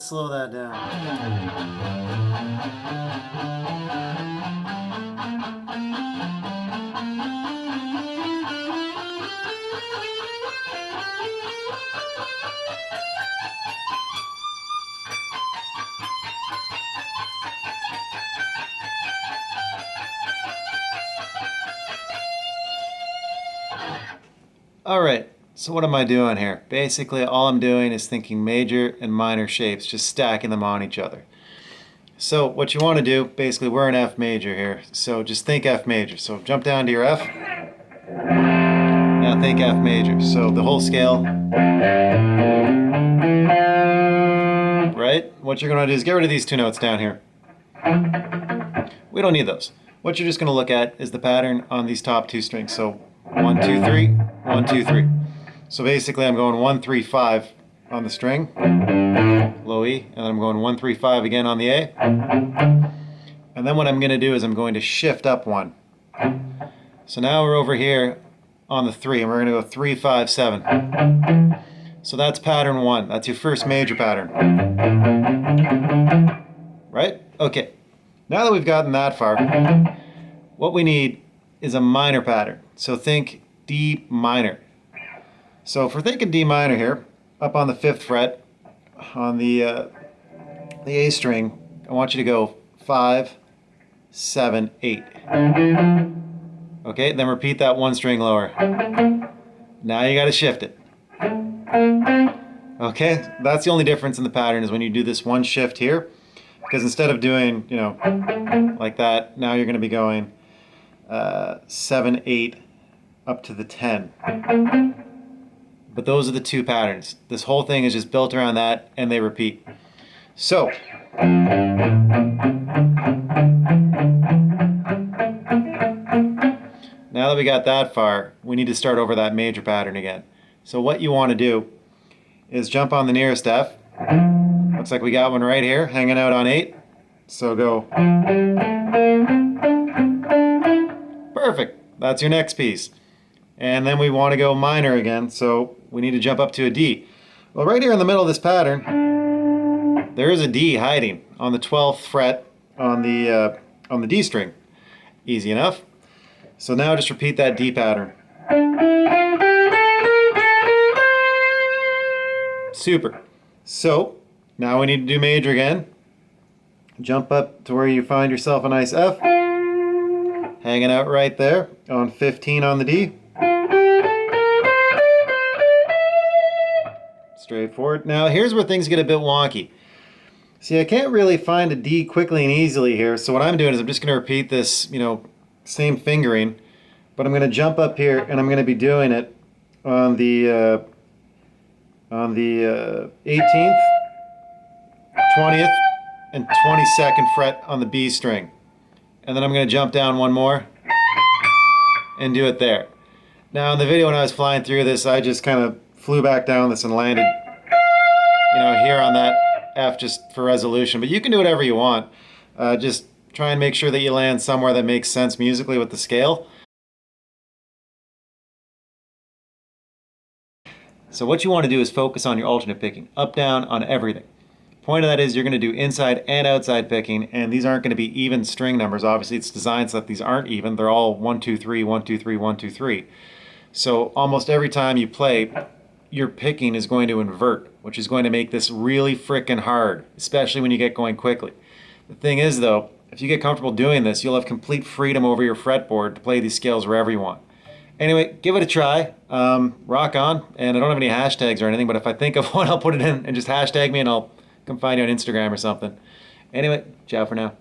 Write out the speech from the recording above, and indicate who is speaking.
Speaker 1: Slow that down. All right, so what am I doing here? Basically, all I'm doing is thinking major and minor shapes, just stacking them on each other. So what you want to do, basically we're in F major here, so just think F major. So jump down to your F, now think F major. So the whole scale, right? What you're going to do is get rid of these two notes down here. We don't need those. What you're just going to look at is the pattern on these top two strings. So 1, 2, 3, 1, 2, 3. So basically I'm going 1, 3, 5 on the string, low E, and then I'm going 1, 3, 5 again on the A. And then what I'm going to do is I'm going to shift up one. So now we're over here on the 3, and we're going to go 3, 5, 7. So that's pattern 1. That's your first major pattern. Right? Okay. Now that we've gotten that far, what we need is a minor pattern. So think D minor. So if we're thinking D minor here, up on the 5th fret, on the A string, I want you to go 5, 7, 8. Okay, then repeat that one string lower. Now you got to shift it. Okay, that's the only difference in the pattern is when you do this one shift here, because instead of doing, you know, like that, now you're going to be going 7, 8 up to the 10. But those are the two patterns. This whole thing is just built around that, and they repeat. So now that we got that far, we need to start over that major pattern again. So what you want to do is jump on the nearest F. Looks like we got one right here, hanging out on 8. So go. Perfect. That's your next piece. And then we want to go minor again, so we need to jump up to a D. Well, right here in the middle of this pattern, there is a D hiding on the 12th fret on the D string. Easy enough. So now just repeat that D pattern. Super. So now we need to do major again. Jump up to where you find yourself a nice F. Hanging out right there on 15 on the D. Straightforward. Now here's where things get a bit wonky. See, I can't really find a D quickly and easily here, so what I'm doing is I'm just going to repeat this, you know, same fingering, but I'm going to jump up here and I'm going to be doing it on the 18th, 20th, and 22nd fret on the B string. And then I'm going to jump down one more and do it there. Now in the video when I was flying through this, I just kind of flew back down this and landed, you know, here on that F just for resolution. But you can do whatever you want. Just try and make sure that you land somewhere that makes sense musically with the scale. So what you want to do is focus on your alternate picking, up, down, on everything. Point of that is you're going to do inside and outside picking, and these aren't going to be even string numbers. Obviously, it's designed so that these aren't even. They're all 1, 2, 3, 1, 2, 3, 1, 2, 3. So almost every time you play, your picking is going to invert, which is going to make this really frickin' hard, especially when you get going quickly. The thing is, though, if you get comfortable doing this, you'll have complete freedom over your fretboard to play these scales wherever you want. Anyway, give it a try. Rock on. And I don't have any hashtags or anything, but if I think of one, I'll put it in and just hashtag me and I'll come find you on Instagram or something. Anyway, ciao for now.